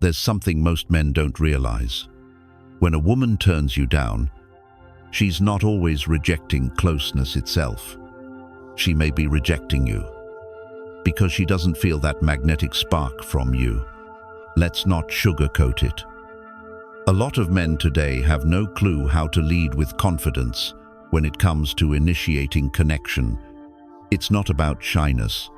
There's something most men don't realize. When a woman turns you down, she's not always rejecting closeness itself. She may be rejecting you because she doesn't feel that magnetic spark from you. Let's not sugarcoat it. A lot of men today have no clue how to lead with confidence when it comes to initiating connection. It's not about shyness.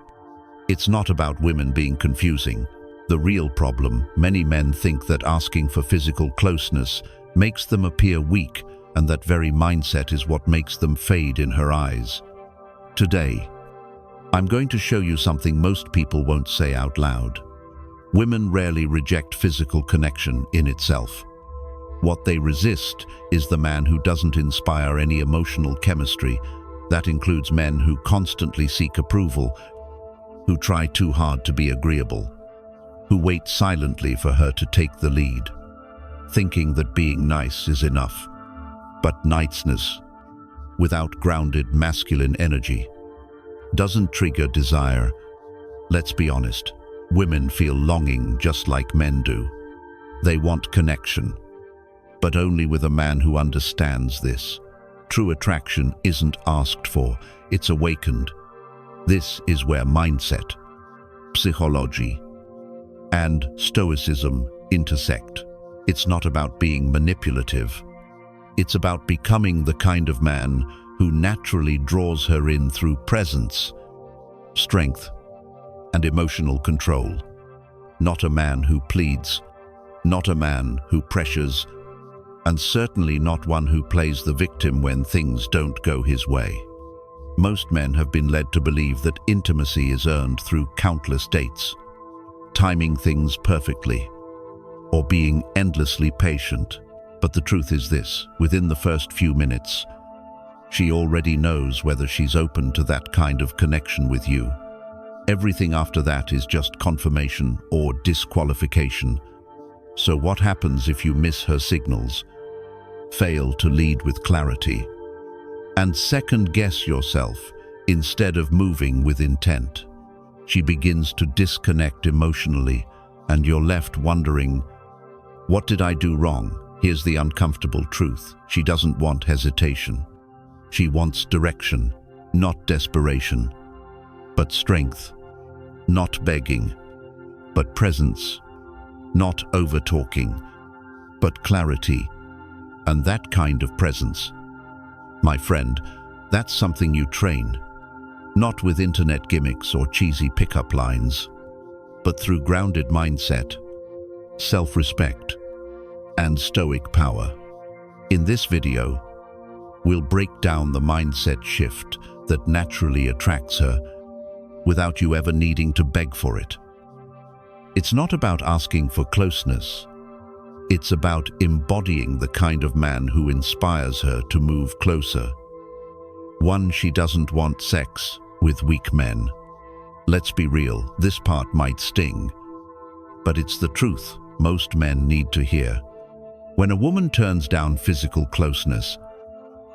It's not about women being confusing. The real problem, many men think that asking for physical closeness makes them appear weak, and that very mindset is what makes them fade in her eyes. Today, I'm going to show you something most people won't say out loud. Women rarely reject physical connection in itself. What they resist is the man who doesn't inspire any emotional chemistry. That includes men who constantly seek approval, who try too hard to be agreeable, who wait silently for her to take the lead, thinking that being nice is enough. But niceness, without grounded masculine energy, doesn't trigger desire. Let's be honest, women feel longing just like men do. They want connection, but only with a man who understands this. True attraction isn't asked for, it's awakened. This is where mindset, psychology, and Stoicism intersect. It's not about being manipulative. It's about becoming the kind of man who naturally draws her in through presence, strength, and emotional control. Not a man who pleads, not a man who pressures, and certainly not one who plays the victim when things don't go his way. Most men have been led to believe that intimacy is earned through countless dates, timing things perfectly, or being endlessly patient. But the truth is this: within the first few minutes, she already knows whether she's open to that kind of connection with you. Everything after that is just confirmation or disqualification. So what happens if you miss her signals, fail to lead with clarity, and second-guess yourself instead of moving with intent? She begins to disconnect emotionally, and you're left wondering, what did I do wrong? Here's the uncomfortable truth: she doesn't want hesitation. She wants direction, not desperation, but strength, not begging, but presence, not over-talking, but clarity. And that kind of presence, my friend, that's something you train, not with internet gimmicks or cheesy pickup lines, but through grounded mindset, self-respect, and stoic power. In this video, we'll break down the mindset shift that naturally attracts her without you ever needing to beg for it. It's not about asking for closeness. It's about embodying the kind of man who inspires her to move closer. One, she doesn't want sex with weak men. Let's be real, this part might sting, but it's the truth most men need to hear. When a woman turns down physical closeness,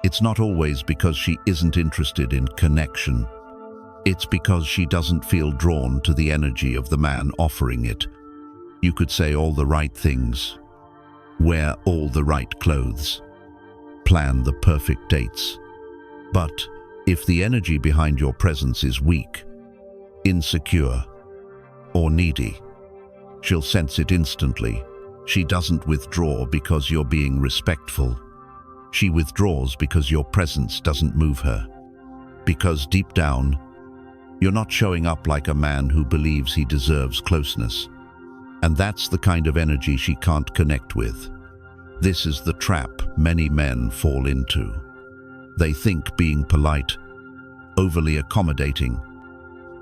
it's not always because she isn't interested in connection. It's because she doesn't feel drawn to the energy of the man offering it. You could say all the right things, wear all the right clothes, plan the perfect dates. But if the energy behind your presence is weak, insecure, or needy, she'll sense it instantly. She doesn't withdraw because you're being respectful. She withdraws because your presence doesn't move her. Because deep down, you're not showing up like a man who believes he deserves closeness. And that's the kind of energy she can't connect with. This is the trap many men fall into. They think being polite, overly accommodating,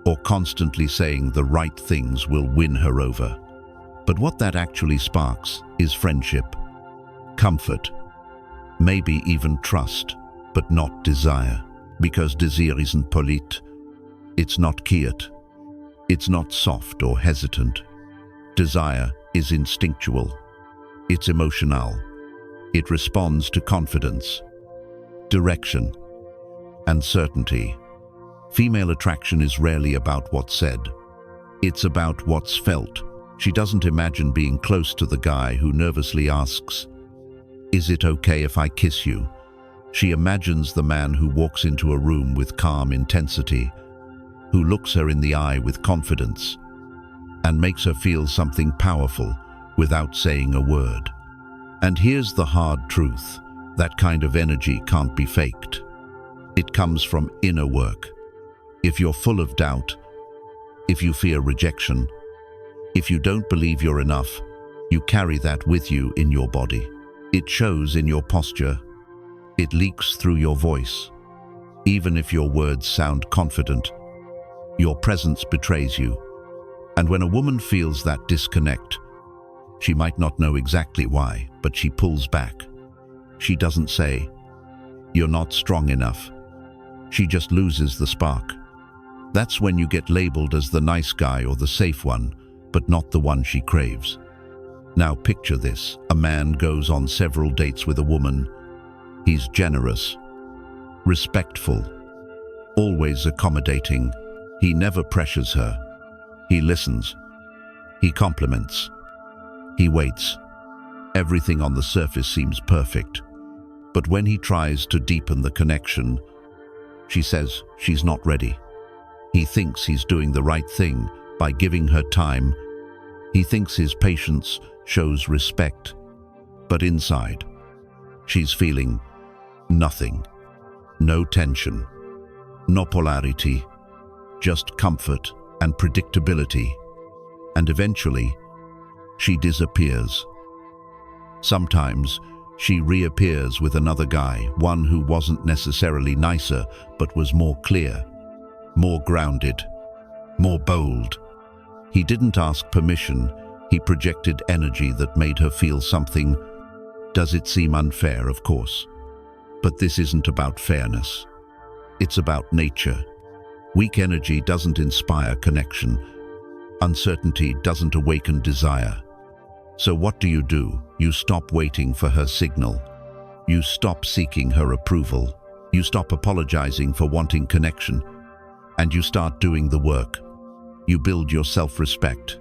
or constantly saying the right things will win her over. But what that actually sparks is friendship, comfort, maybe even trust, but not desire. Because desire isn't polite, it's not quiet, it's not soft or hesitant. Desire is instinctual, it's emotional, it responds to confidence, direction, and certainty. Female attraction is rarely about what's said, it's about what's felt. She doesn't imagine being close to the guy who nervously asks, "Is it okay if I kiss you?" She imagines the man who walks into a room with calm intensity, who looks her in the eye with confidence, and makes her feel something powerful without saying a word. And here's the hard truth: that kind of energy can't be faked. It comes from inner work. If you're full of doubt, if you fear rejection, if you don't believe you're enough, you carry that with you in your body. It shows in your posture. It leaks through your voice. Even if your words sound confident, your presence betrays you. And when a woman feels that disconnect, she might not know exactly why, but she pulls back. She doesn't say, "You're not strong enough." She just loses the spark. That's when you get labeled as the nice guy or the safe one, but not the one she craves. Now picture this: a man goes on several dates with a woman. He's generous, respectful, always accommodating. He never pressures her. He listens. He compliments. He waits. Everything on the surface seems perfect. But when he tries to deepen the connection, she says she's not ready. He thinks he's doing the right thing by giving her time. He thinks his patience shows respect. But inside, she's feeling nothing. No tension, no polarity, just comfort and predictability. And eventually, she disappears. Sometimes, she reappears with another guy, one who wasn't necessarily nicer, but was more clear, more grounded, more bold. He didn't ask permission. He projected energy that made her feel something. Does it seem unfair? Of course. But this isn't about fairness. It's about nature. Weak energy doesn't inspire connection. Uncertainty doesn't awaken desire. So what do? You stop waiting for her signal. You stop seeking her approval. You stop apologizing for wanting connection. And you start doing the work. You build your self-respect.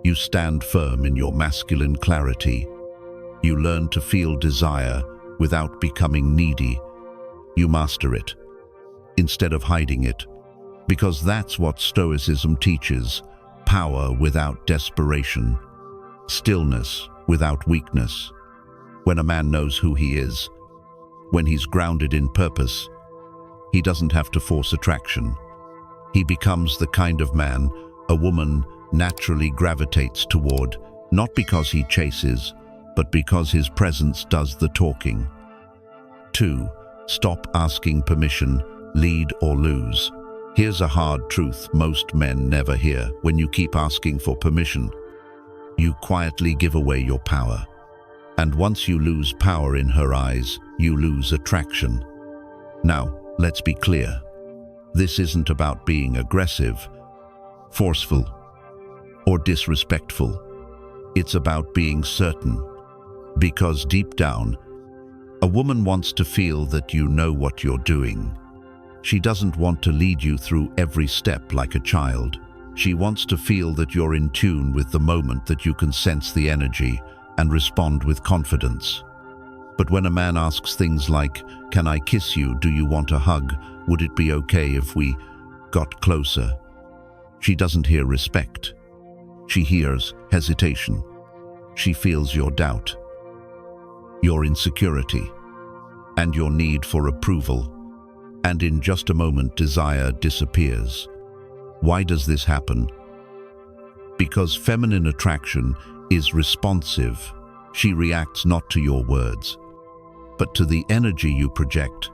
You stand firm in your masculine clarity. You learn to feel desire without becoming needy. You master it, instead of hiding it. Because that's what Stoicism teaches: power without desperation, stillness without weakness. When a man knows who he is, when he's grounded in purpose, he doesn't have to force attraction. He becomes the kind of man a woman naturally gravitates toward, not because he chases, but because his presence does the talking. 2. Stop asking permission, lead or lose. Here's a hard truth most men never hear. When you keep asking for permission, you quietly give away your power. And once you lose power in her eyes, you lose attraction. Now, let's be clear. This isn't about being aggressive, forceful, or disrespectful. It's about being certain. Because deep down, a woman wants to feel that you know what you're doing. She doesn't want to lead you through every step like a child. She wants to feel that you're in tune with the moment, that you can sense the energy and respond with confidence. But when a man asks things like, "Can I kiss you? Do you want a hug? Would it be okay if we got closer?" She doesn't hear respect. She hears hesitation. She feels your doubt, your insecurity, and your need for approval. And in just a moment, desire disappears. Why does this happen? Because feminine attraction is responsive. She reacts not to your words, but to the energy you project.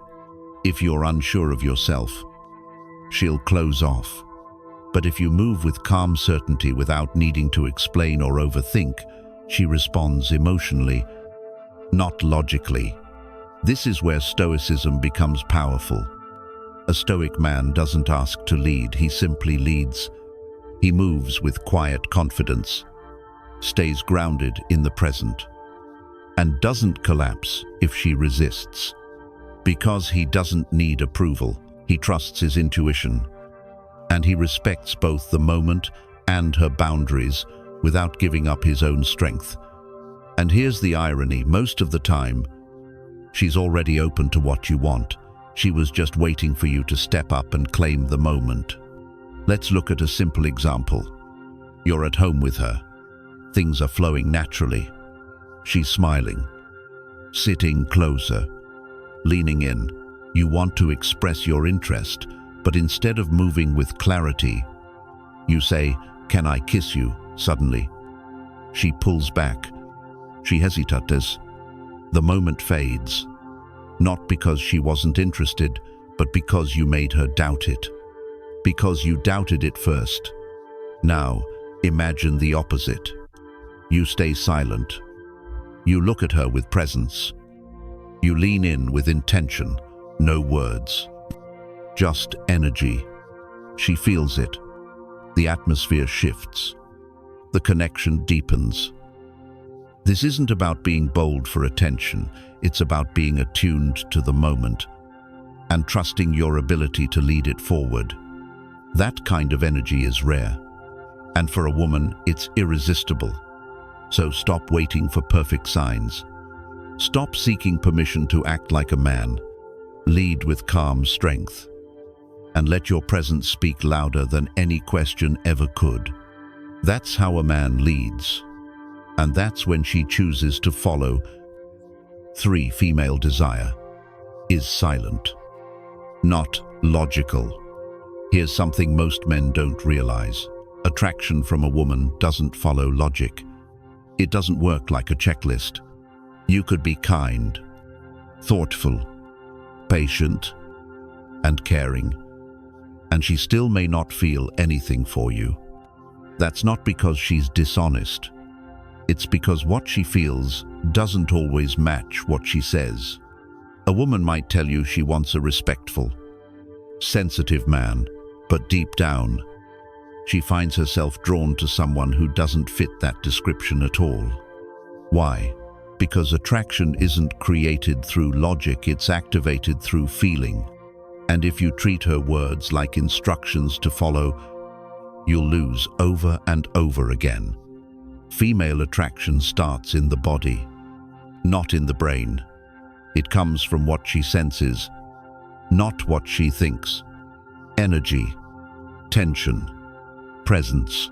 If you're unsure of yourself, she'll close off. But if you move with calm certainty without needing to explain or overthink, she responds emotionally, not logically. This is where Stoicism becomes powerful. A Stoic man doesn't ask to lead, he simply leads. He moves with quiet confidence, stays grounded in the present, and doesn't collapse if she resists. Because he doesn't need approval, he trusts his intuition, and he respects both the moment and her boundaries without giving up his own strength. And here's the irony, most of the time, she's already open to what you want. She was just waiting for you to step up and claim the moment. Let's look at a simple example. You're at home with her. Things are flowing naturally. She's smiling, sitting closer, leaning in. You want to express your interest, but instead of moving with clarity, you say, "Can I kiss you?" Suddenly, she pulls back. She hesitates. The moment fades, not because she wasn't interested, but because you made her doubt it. Because you doubted it first. Now, imagine the opposite. You stay silent. You look at her with presence. You lean in with intention, no words. Just energy. She feels it. The atmosphere shifts. The connection deepens. This isn't about being bold for attention. It's about being attuned to the moment and trusting your ability to lead it forward. That kind of energy is rare. And for a woman, it's irresistible. So stop waiting for perfect signs. Stop seeking permission to act like a man. Lead with calm strength. And let your presence speak louder than any question ever could. That's how a man leads. And that's when she chooses to follow. 3. Female desire is silent, not logical. Here's something most men don't realize. Attraction from a woman doesn't follow logic. It doesn't work like a checklist. You could be kind, thoughtful, patient, and caring, and she still may not feel anything for you. That's not because she's dishonest. It's because what she feels doesn't always match what she says. A woman might tell you she wants a respectful, sensitive man, but deep down, she finds herself drawn to someone who doesn't fit that description at all. Why? Because attraction isn't created through logic, it's activated through feeling. And if you treat her words like instructions to follow, you'll lose over and over again. Female attraction starts in the body, not in the brain. It comes from what she senses, not what she thinks. Energy, tension, presence,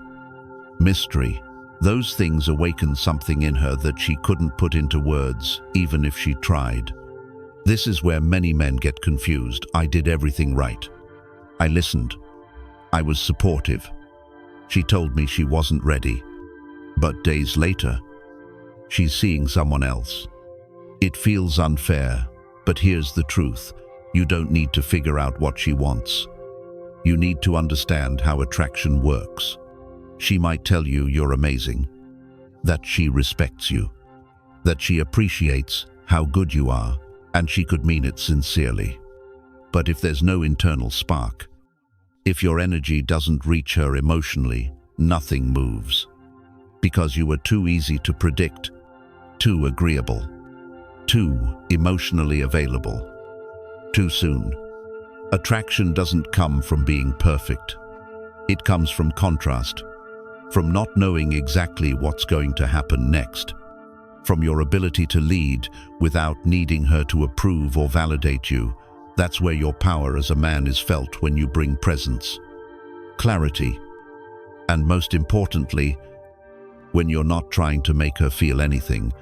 mystery. Those things awaken something in her that she couldn't put into words, even if she tried. This is where many men get confused. I did everything right. I listened. I was supportive. She told me she wasn't ready. But days later, she's seeing someone else. It feels unfair, but here's the truth. You don't need to figure out what she wants. You need to understand how attraction works. She might tell you you're amazing, that she respects you, that she appreciates how good you are, and she could mean it sincerely. But if there's no internal spark, if your energy doesn't reach her emotionally, nothing moves. Because you were too easy to predict, too agreeable, too emotionally available, too soon. Attraction doesn't come from being perfect. It comes from contrast, from not knowing exactly what's going to happen next, from your ability to lead without needing her to approve or validate you. That's where your power as a man is felt, when you bring presence, clarity, and most importantly, when you're not trying to make her feel anything.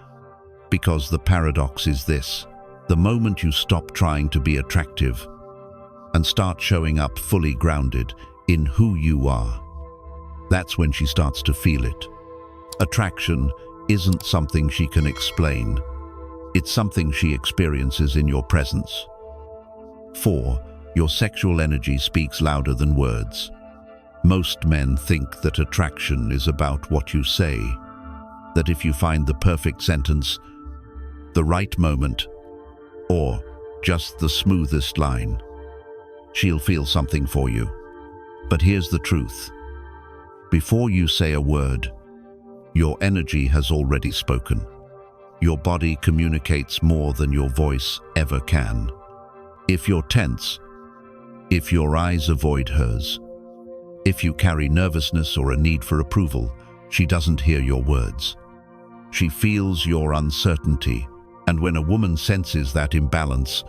Because the paradox is this: the moment you stop trying to be attractive and start showing up fully grounded in who you are, that's when she starts to feel it. Attraction isn't something she can explain. It's something she experiences in your presence. 4. Your sexual energy speaks louder than words. Most men think that attraction is about what you say, that if you find the perfect sentence, the right moment, or just the smoothest line, she'll feel something for you. But here's the truth. Before you say a word, your energy has already spoken. Your body communicates more than your voice ever can. If you're tense, if your eyes avoid hers, if you carry nervousness or a need for approval, She doesn't hear your words. She feels your uncertainty, and when a woman senses that imbalance,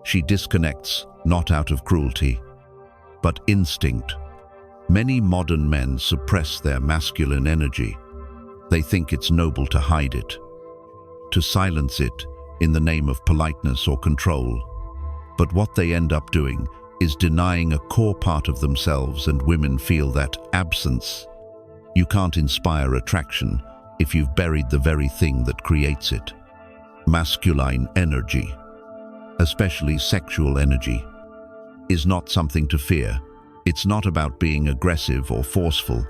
she disconnects, not out of cruelty, but instinct. Many modern men suppress their masculine energy. They think it's noble to hide it, to silence it in the name of politeness or control. But what they end up doing is denying a core part of themselves, and women feel that absence. You can't inspire attraction if you've buried the very thing that creates it. Masculine energy, especially sexual energy, is not something to fear. It's not about being aggressive or forceful.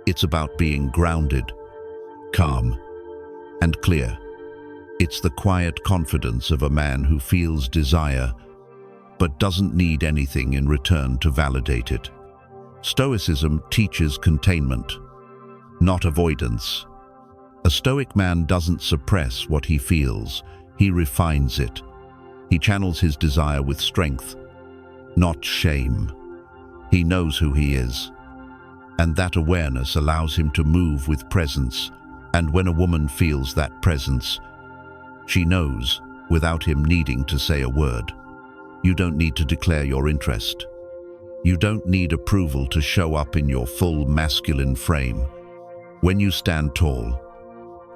It's about being grounded, calm, and clear. It's the quiet confidence of a man who feels desire but doesn't need anything in return to validate it. Stoicism teaches containment, not avoidance. A Stoic man doesn't suppress what he feels, he refines it. He channels his desire with strength, not shame. He knows who he is, and that awareness allows him to move with presence. And when a woman feels that presence, she knows without him needing to say a word. You don't need to declare your interest. You don't need approval to show up in your full masculine frame. When you stand tall,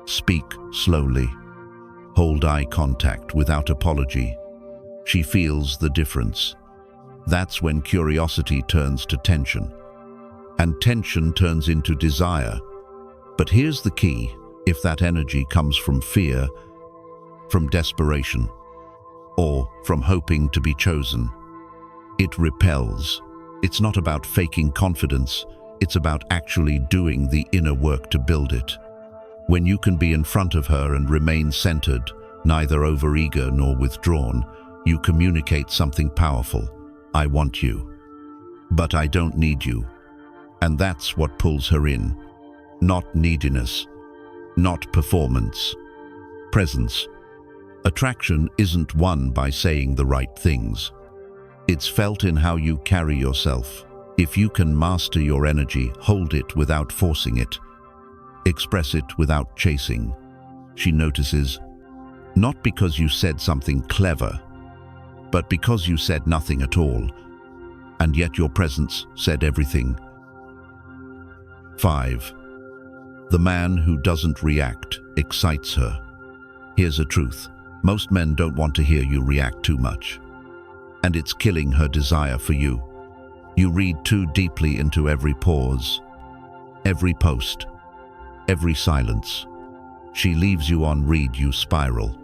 speak slowly, hold eye contact without apology, she feels the difference. That's when curiosity turns to tension, and tension turns into desire. But here's the key: if that energy comes from fear, from desperation, or from hoping to be chosen, it repels. It's not about faking confidence, it's about actually doing the inner work to build it. When you can be in front of her and remain centered, neither overeager nor withdrawn, you communicate something powerful. I want you, but I don't need you. And that's what pulls her in. Not neediness, not performance, presence. Attraction isn't won by saying the right things. It's felt in how you carry yourself. If you can master your energy, hold it without forcing it, express it without chasing, she notices, not because you said something clever, but because you said nothing at all, and yet your presence said everything. 5. The man who doesn't react excites her. Here's a truth: most men don't want to hear you react too much, and it's killing her desire for you. You read too deeply into every pause, every post, every silence. She leaves you on read, you spiral.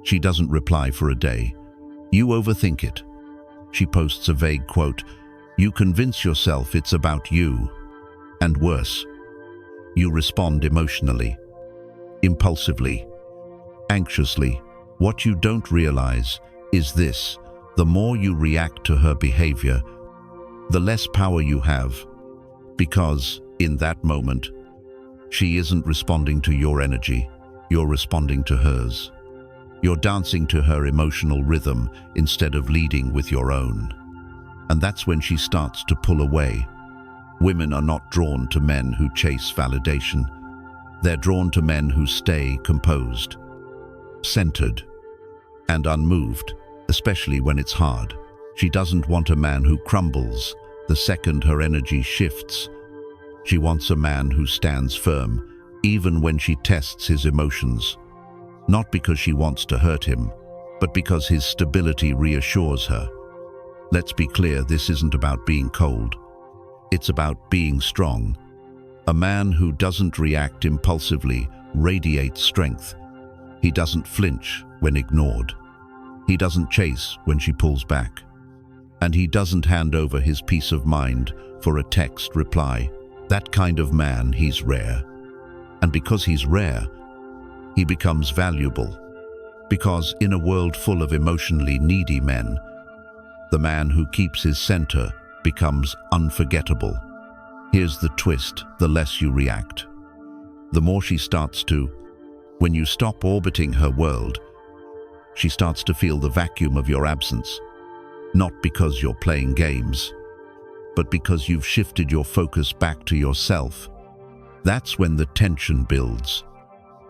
She doesn't reply for a day. You overthink it. She posts a vague quote. You convince yourself it's about you. And worse, you respond emotionally, impulsively, anxiously. What you don't realize is this: the more you react to her behavior, the less power you have, because in that moment, she isn't responding to your energy, you're responding to hers. You're dancing to her emotional rhythm instead of leading with your own. And that's when she starts to pull away. Women are not drawn to men who chase validation. They're drawn to men who stay composed, centered, and unmoved, especially when it's hard. She doesn't want a man who crumbles the second her energy shifts. She wants a man who stands firm, even when she tests his emotions. Not because she wants to hurt him, but because his stability reassures her. Let's be clear, this isn't about being cold. It's about being strong. A man who doesn't react impulsively radiates strength. He doesn't flinch when ignored. He doesn't chase when she pulls back. And he doesn't hand over his peace of mind for a text reply. That kind of man, he's rare. And because he's rare, he becomes valuable. Because in a world full of emotionally needy men, the man who keeps his center becomes unforgettable. Here's the twist: the less you react, the more she starts to. When you stop orbiting her world, she starts to feel the vacuum of your absence. Not because you're playing games, but because you've shifted your focus back to yourself. That's when the tension builds.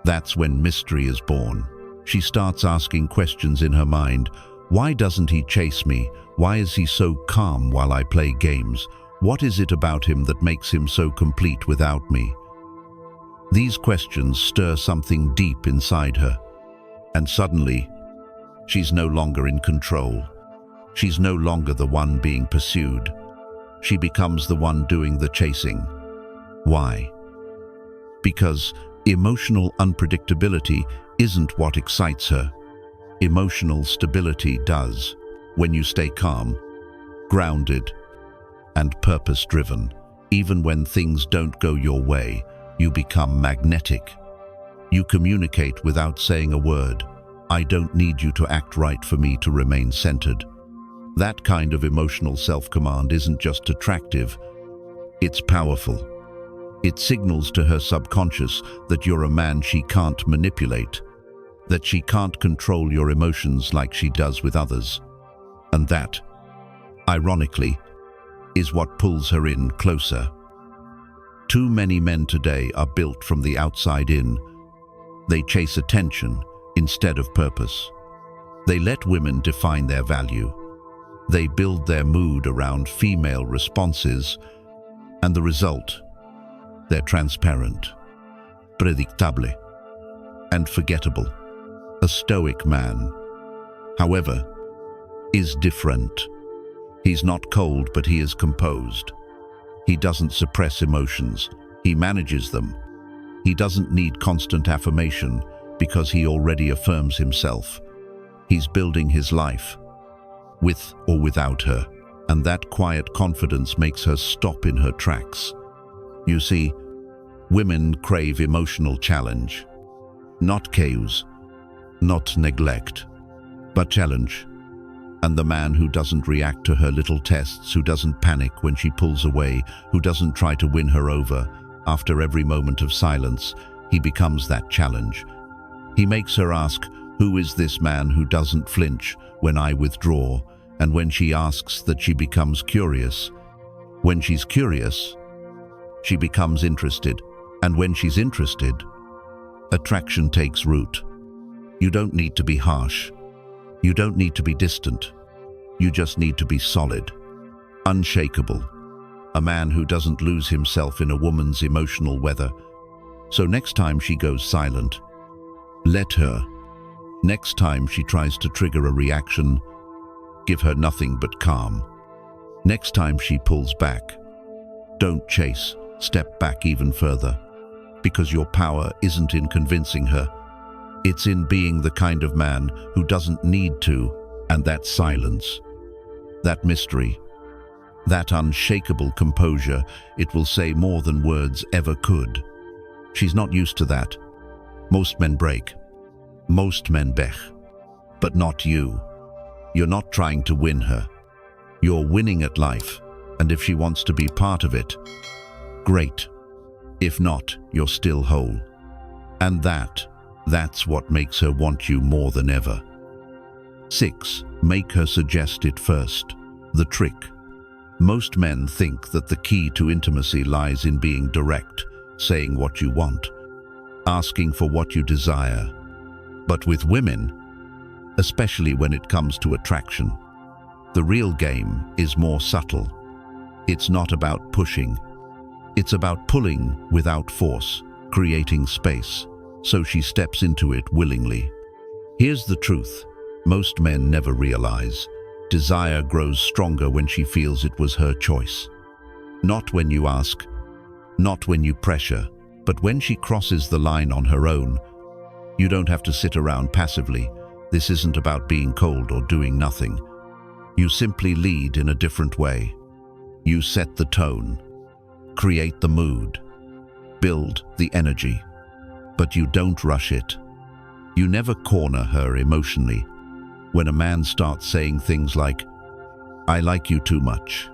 That's when mystery is born. She starts asking questions in her mind. Why doesn't he chase me? Why is he so calm while I play games? What is it about him that makes him so complete without me? These questions stir something deep inside her. And suddenly, she's no longer in control. She's no longer the one being pursued. She becomes the one doing the chasing. Why? Because emotional unpredictability isn't what excites her. Emotional stability does. When you stay calm, grounded, and purpose-driven, even when things don't go your way, you become magnetic. You communicate without saying a word. I don't need you to act right for me to remain centered. That kind of emotional self-command isn't just attractive, it's powerful. It signals to her subconscious that you're a man she can't manipulate, that she can't control your emotions like she does with others. And that, ironically, is what pulls her in closer. Too many men today are built from the outside in. They chase attention instead of purpose. They let women define their value. They build their mood around female responses, and the result, they're transparent, predictable, and forgettable. A Stoic man, however, is different. He's not cold, but he is composed. He doesn't suppress emotions, he manages them. He doesn't need constant affirmation because he already affirms himself. He's building his life, with or without her, and that quiet confidence makes her stop in her tracks. You see, women crave emotional challenge, not chaos, not neglect, but challenge. And the man who doesn't react to her little tests, who doesn't panic when she pulls away, who doesn't try to win her over, after every moment of silence, he becomes that challenge. He makes her ask, who is this man who doesn't flinch when I withdraw? And when she asks that, she becomes curious. When she's curious, she becomes interested. And when she's interested, attraction takes root. You don't need to be harsh. You don't need to be distant. You just need to be solid, unshakable. A man who doesn't lose himself in a woman's emotional weather. So next time she goes silent, let her. Next time she tries to trigger a reaction, give her nothing but calm. Next time she pulls back, don't chase, step back even further. Because your power isn't in convincing her. It's in being the kind of man who doesn't need to, and that silence, that mystery, that unshakable composure, it will say more than words ever could. She's not used to that. Most men break. Most men bech. But not you. You're not trying to win her. You're winning at life, and if she wants to be part of it, great. If not, you're still whole. And that's what makes her want you more than ever. 6. Make her suggest it first. The trick. Most men think that the key to intimacy lies in being direct, saying what you want, asking for what you desire. But with women, especially when it comes to attraction, the real game is more subtle. It's not about pushing. It's about pulling without force, creating space, so she steps into it willingly. Here's the truth. Most men never realize. Desire grows stronger when she feels it was her choice. Not when you ask, not when you pressure, but when she crosses the line on her own. You don't have to sit around passively. This isn't about being cold or doing nothing. You simply lead in a different way. You set the tone, create the mood, build the energy, but you don't rush it. You never corner her emotionally. When a man starts saying things like, I like you too much,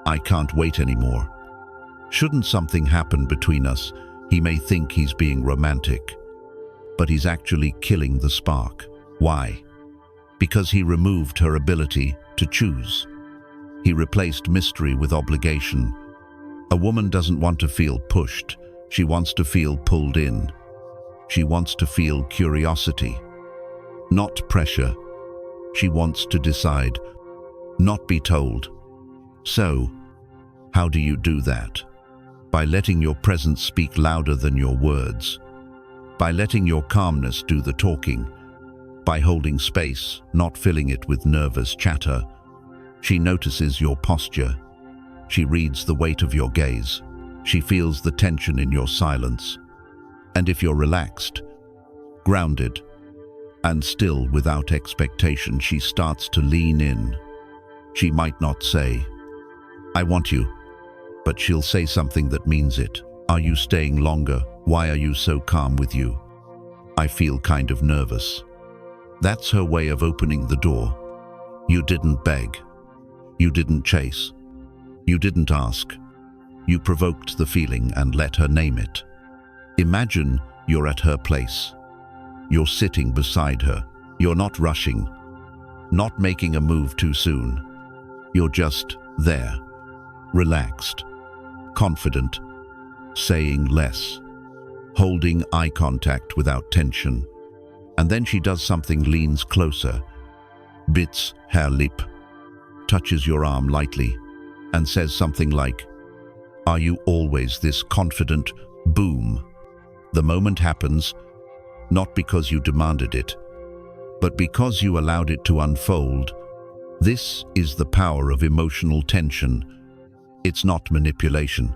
I can't wait anymore, shouldn't something happen between us, he may think he's being romantic, but he's actually killing the spark. Why? Because he removed her ability to choose. He replaced mystery with obligation. A woman doesn't want to feel pushed. She wants to feel pulled in. She wants to feel curiosity, not pressure. She wants to decide, not be told. So, how do you do that? By letting your presence speak louder than your words. By letting your calmness do the talking. By holding space, not filling it with nervous chatter. She notices your posture. She reads the weight of your gaze. She feels the tension in your silence. And if you're relaxed, grounded, and still without expectation, she starts to lean in. She might not say, "I want you," but she'll say something that means it. "Are you staying longer? Why are you so calm with you? I feel kind of nervous." That's her way of opening the door. You didn't beg. You didn't chase. You didn't ask. You provoked the feeling and let her name it. Imagine you're at her place. You're sitting beside her. You're not rushing, not making a move too soon. You're just there, relaxed, confident, saying less, holding eye contact without tension. And then she does something, leans closer, bits her lip, touches your arm lightly, and says something like, "Are you always this confident?" Boom. The moment happens, not because you demanded it, but because you allowed it to unfold. This is the power of emotional tension. It's not manipulation.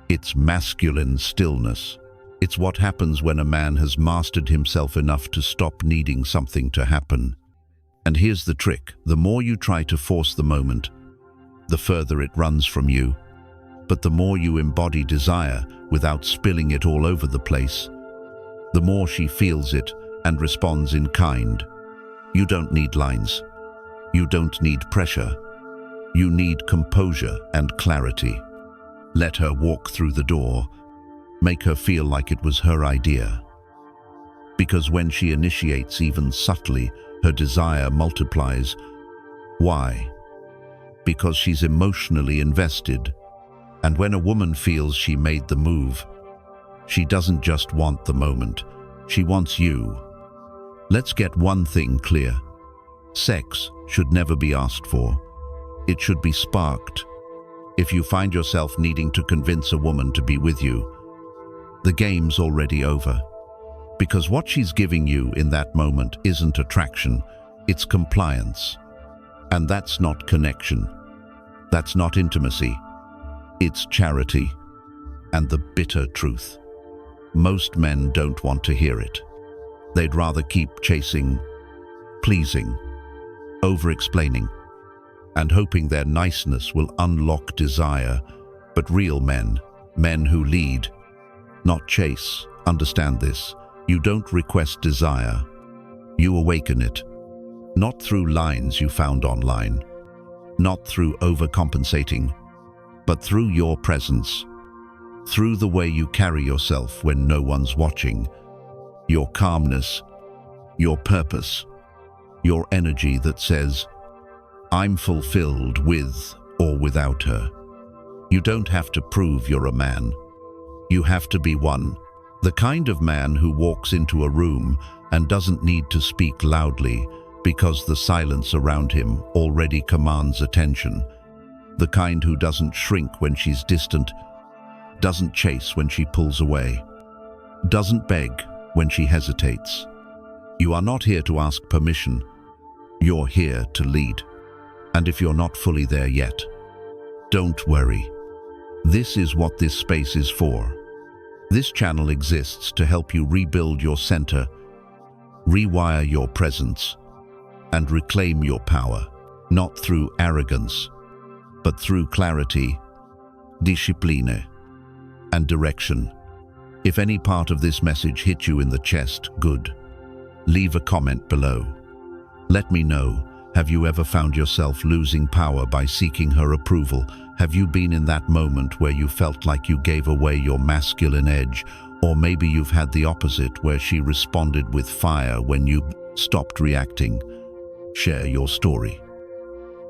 It's masculine stillness. It's what happens when a man has mastered himself enough to stop needing something to happen. And here's the trick. The more you try to force the moment, the further it runs from you. But the more you embody desire without spilling it all over the place, the more she feels it and responds in kind. You don't need lines. You don't need pressure. You need composure and clarity. Let her walk through the door. Make her feel like it was her idea. Because when she initiates even subtly, her desire multiplies. Why? Because she's emotionally invested. And when a woman feels she made the move, she doesn't just want the moment, she wants you. Let's get one thing clear. Sex should never be asked for. It should be sparked. If you find yourself needing to convince a woman to be with you, the game's already over. Because what she's giving you in that moment isn't attraction, it's compliance. And that's not connection. That's not intimacy. It's charity. And the bitter truth. Most men don't want to hear it. They'd rather keep chasing, pleasing, over-explaining, and hoping their niceness will unlock desire. But real men, men who lead, not chase, understand this. You don't request desire. You awaken it. Not through lines you found online, not through overcompensating, but through your presence, through the way you carry yourself when no one's watching, your calmness, your purpose, your energy that says, "I'm fulfilled with or without her." You don't have to prove you're a man. You have to be one. The kind of man who walks into a room and doesn't need to speak loudly because the silence around him already commands attention. The kind who doesn't shrink when she's distant, doesn't chase when she pulls away, doesn't beg when she hesitates. You are not here to ask permission. You're here to lead. And if you're not fully there yet, don't worry. This is what this space is for. This channel exists to help you rebuild your center, rewire your presence, and reclaim your power, not through arrogance, but through clarity, discipline, and direction. If any part of this message hit you in the chest, good. Leave a comment below. Let me know, have you ever found yourself losing power by seeking her approval? Have you been in that moment where you felt like you gave away your masculine edge? Or maybe you've had the opposite, where she responded with fire when you stopped reacting. Share your story.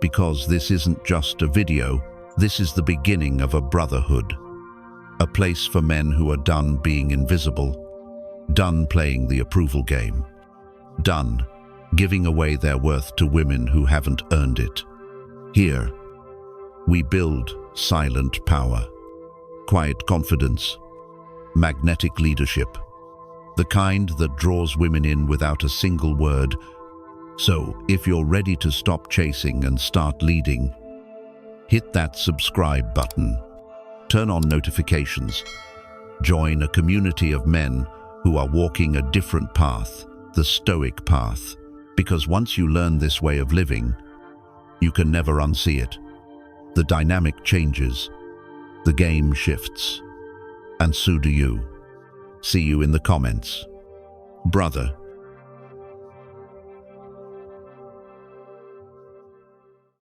Because this isn't just a video, this is the beginning of a brotherhood. A place for men who are done being invisible, done playing the approval game, done giving away their worth to women who haven't earned it. Here, we build silent power, quiet confidence, magnetic leadership, the kind that draws women in without a single word. So, if you're ready to stop chasing and start leading, hit that subscribe button, turn on notifications, join a community of men who are walking a different path, the Stoic path, because once you learn this way of living, you can never unsee it. The dynamic changes, the game shifts, and so do you. See you in the comments. Brother.